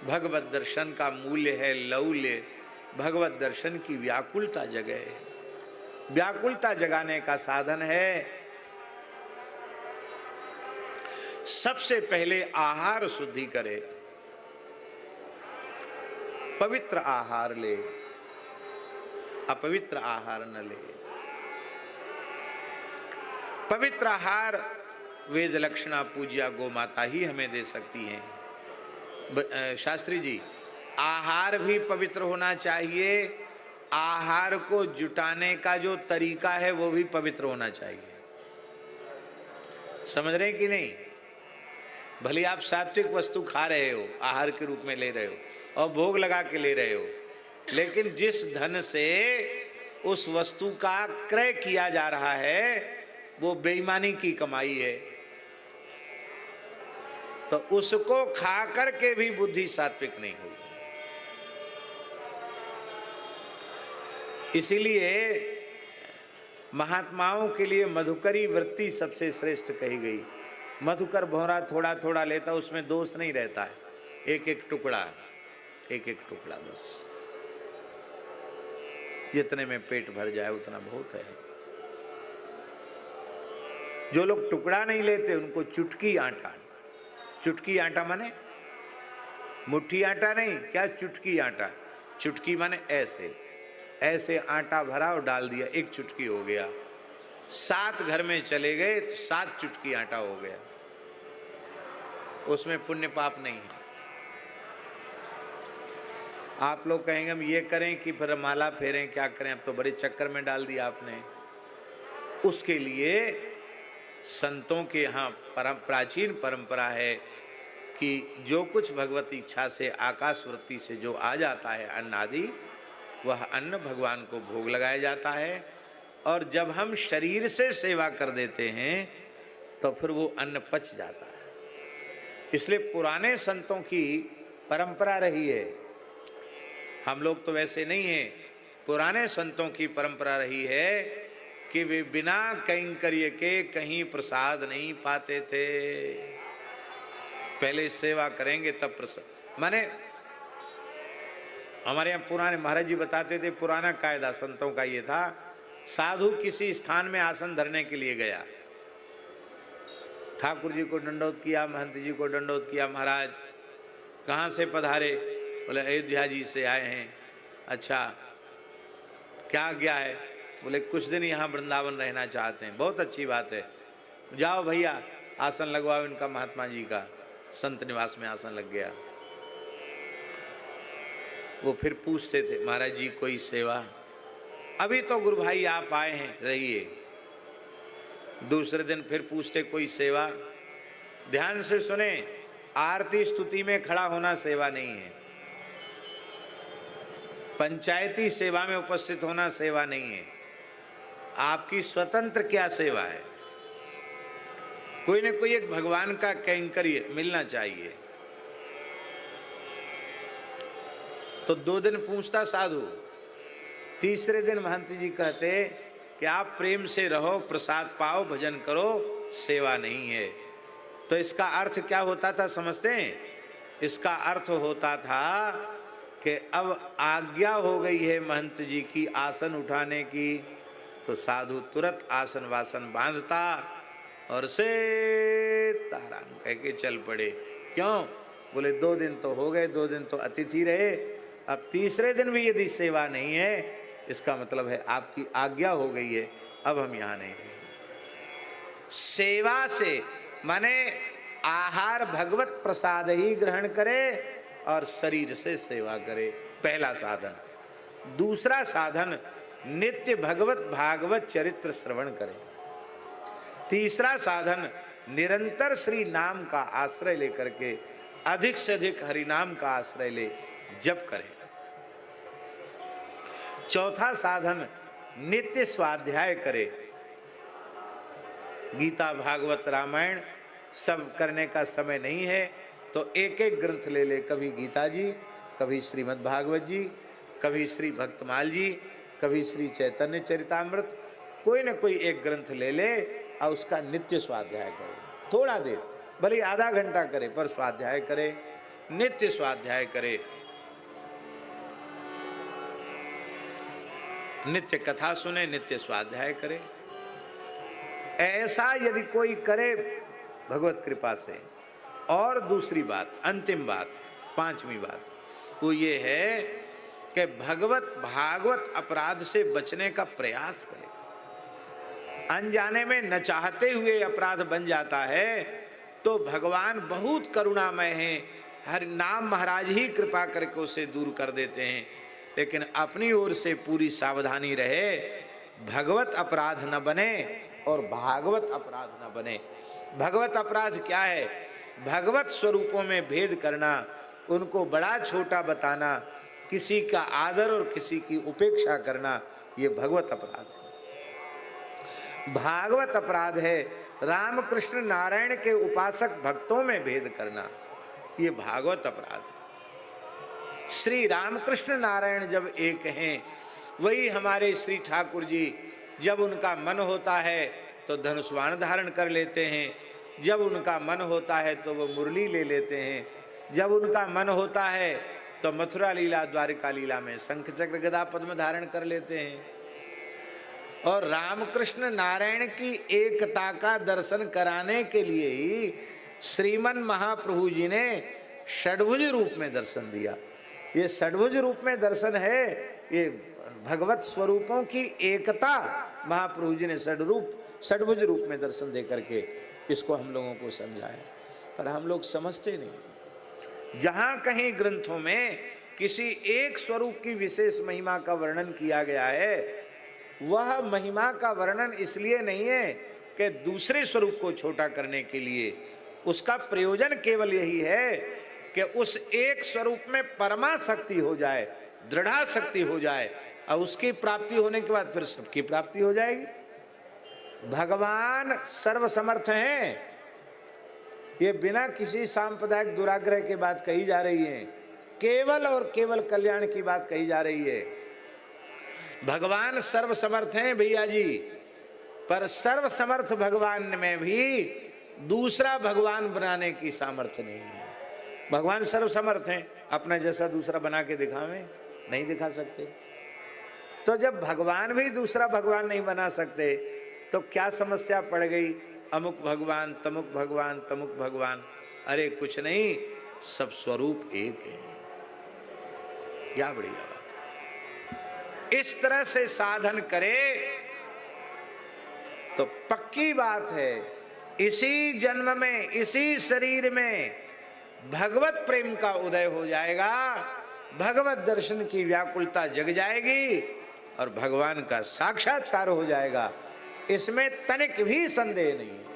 भगवत दर्शन का मूल्य है लौल्य, भगवत दर्शन की व्याकुलता जगह है, व्याकुलता जगाने का साधन है। सबसे पहले आहार शुद्धि करे, पवित्र आहार ले, अपवित्र आहार न ले। पवित्र आहार वेद लक्षणा पूज्या गो माता ही हमें दे सकती हैं। शास्त्री जी, आहार भी पवित्र होना चाहिए, आहार को जुटाने का जो तरीका है वो भी पवित्र होना चाहिए। समझ रहे कि नहीं? भले आप सात्विक वस्तु खा रहे हो, आहार के रूप में ले रहे हो और भोग लगा के ले रहे हो, लेकिन जिस धन से उस वस्तु का क्रय किया जा रहा है वो बेईमानी की कमाई है, तो उसको खा करके भी बुद्धि सात्विक नहीं हुई। इसीलिए महात्माओं के लिए मधुकरी वृत्ति सबसे श्रेष्ठ कही गई। मधुकर भौरा थोड़ा थोड़ा लेता, उसमें दोष नहीं रहता है, एक एक टुकड़ा, एक एक टुकड़ा बस, जितने में पेट भर जाए उतना बहुत है। जो लोग टुकड़ा नहीं लेते उनको चुटकी आटा, चुटकी आटा माने मुट्ठी आटा नहीं, क्या चुटकी आटा, चुटकी माने ऐसे ऐसे आटा भरा और डाल दिया, एक चुटकी हो गया। 7 घर में चले गए तो 7 चुटकी आटा हो गया, उसमें पुण्य पाप नहीं है। आप लोग कहेंगे हम ये करें कि फिर माला फेरें, क्या करें, अब तो बड़े चक्कर में डाल दिया आपने। उसके लिए संतों के यहाँ प्राचीन परंपरा है कि जो कुछ भगवती इच्छा से आकाश वृत्ति से जो आ जाता है अन्न आदि, वह अन्न भगवान को भोग लगाया जाता है, और जब हम शरीर से सेवा कर देते हैं तो फिर वो अन्न पच जाता है। इसलिए पुराने संतों की परंपरा रही है, हम लोग तो वैसे नहीं हैं, पुराने संतों की परंपरा रही है कि वे बिना कैंकर्य के कहीं प्रसाद नहीं पाते थे। पहले सेवा करेंगे तब प्रसाद। माने हमारे यहाँ पुराने महाराज जी बताते थे, पुराना कायदा संतों का ये था, साधु किसी स्थान में आसन धरने के लिए गया, ठाकुर जी को दंडोत किया, महंत जी को दंडोत किया, महाराज कहाँ से पधारे? बोले अयोध्या जी से आए हैं। अच्छा, क्या गया है? बोले कुछ दिन यहाँ वृंदावन रहना चाहते हैं। बहुत अच्छी बात है, जाओ भैया आसन लगवाओ इनका, महात्मा जी का। संत निवास में आसन लग गया। वो फिर पूछते थे, महाराज जी कोई सेवा? अभी तो गुरु भाई आप आए हैं, रहिए। दूसरे दिन फिर पूछते कोई सेवा? ध्यान से सुने, आरती स्तुति में खड़ा होना सेवा नहीं है, पंचायती सेवा में उपस्थित होना सेवा नहीं है। आपकी स्वतंत्र क्या सेवा है? कोई न कोई एक भगवान का कैंकर्य मिलना चाहिए। तो 2 दिन पूछता साधु, तीसरे दिन महंत जी कहते कि आप प्रेम से रहो, प्रसाद पाओ, भजन करो, सेवा नहीं है। तो इसका अर्थ क्या होता था समझते हैं? इसका अर्थ होता था कि अब आज्ञा हो गई है महंत जी की आसन उठाने की, तो साधु तुरंत आसन वासन बांधता और से ताराम कह के चल पड़े। क्यों? बोले 2 दिन तो हो गए, 2 दिन तो अतिथि रहे, अब तीसरे दिन भी यदि सेवा नहीं है, इसका मतलब है आपकी आज्ञा हो गई है, अब हम यहाँ नहीं रहेंगे। सेवा से माने आहार भगवत प्रसाद ही ग्रहण करे और शरीर से सेवा करे, पहला साधन। दूसरा साधन, नित्य भगवत भागवत चरित्र श्रवण करे। तीसरा साधन, निरंतर श्री नाम का आश्रय लेकर के अधिक से अधिक हरि नाम का आश्रय ले जप करे। चौथा साधन, नित्य स्वाध्याय करे। गीता भागवत रामायण सब करने का समय नहीं है तो एक एक ग्रंथ ले ले, कभी गीता जी, कभी श्रीमद् भागवत जी, कभी श्री भक्तमाल जी, कभी श्री चैतन्य चरितामृत, कोई न कोई एक ग्रंथ ले ले और उसका नित्य स्वाध्याय करे। थोड़ा देर, भले आधा घंटा करे पर स्वाध्याय करे। नित्य स्वाध्याय करे, नित्य कथा सुने, नित्य स्वाध्याय करे। ऐसा यदि कोई करे भगवत कृपा से। और दूसरी बात, अंतिम बात, पांचवी बात, वो ये है कि भागवत अपराध से बचने का प्रयास करे। अनजाने में न चाहते हुए अपराध बन जाता है तो भगवान बहुत करुणामय हैं, हर नाम महाराज ही कृपा करके उसे दूर कर देते हैं। लेकिन अपनी ओर से पूरी सावधानी रहे, भगवत अपराध न बने और भागवत अपराध न बने। भगवत अपराध क्या है? भगवत स्वरूपों में भेद करना, उनको बड़ा छोटा बताना, किसी का आदर और किसी की उपेक्षा करना, ये भगवत अपराध है। भागवत अपराध है रामकृष्ण नारायण के उपासक भक्तों में भेद करना, ये भागवत अपराध है। श्री रामकृष्ण नारायण जब एक हैं, वही हमारे श्री ठाकुर जी जब उनका मन होता है तो धनुष्वाण धारण कर लेते हैं, जब उनका मन होता है तो वो मुरली ले लेते हैं, जब उनका मन होता है तो मथुरा लीला द्वारिका लीला में शंख चक्र गदा पद्म धारण कर लेते हैं। और रामकृष्ण नारायण की एकता का दर्शन कराने के लिए ही श्रीमन महाप्रभु जी ने षड्भुज रूप में दर्शन दिया। ये षड्भुज रूप में दर्शन है, ये भगवत स्वरूपों की एकता महाप्रभु जी ने षड्भुज रूप में दर्शन दे करके इसको हम लोगों को समझाया, पर हम लोग समझते नहीं। जहाँ कहीं ग्रंथों में किसी एक स्वरूप की विशेष महिमा का वर्णन किया गया है, वह महिमा का वर्णन इसलिए नहीं है कि दूसरे स्वरूप को छोटा करने के लिए, उसका प्रयोजन केवल यही है कि उस एक स्वरूप में परमा शक्ति हो जाए, दृढ़ा शक्ति हो जाए, और उसकी प्राप्ति होने के बाद फिर सबकी प्राप्ति हो जाएगी। भगवान सर्वसमर्थ हैं, ये बिना किसी सांप्रदायिक दुराग्रह के बात कही जा रही है, केवल और केवल कल्याण की बात कही जा रही है। भगवान सर्वसमर्थ हैं भैया जी, पर सर्वसमर्थ भगवान में भी दूसरा भगवान बनाने की सामर्थ्य नहीं है। भगवान सर्वसमर्थ हैं, अपना जैसा दूसरा बना के दिखावें, नहीं दिखा सकते। तो जब भगवान भी दूसरा भगवान नहीं बना सकते तो क्या समस्या पड़ गई? अमुक भगवान, तमुक भगवान, तमुक भगवान। अरे कुछ नहीं, सब स्वरूप एक है। क्या बढ़िया बात। इस तरह से साधन करे तो पक्की बात है, इसी जन्म में, इसी शरीर में भगवत प्रेम का उदय हो जाएगा, भगवत दर्शन की व्याकुलता जग जाएगी और भगवान का साक्षात्कार हो जाएगा। इसमें तनिक भी संदेह नहीं है।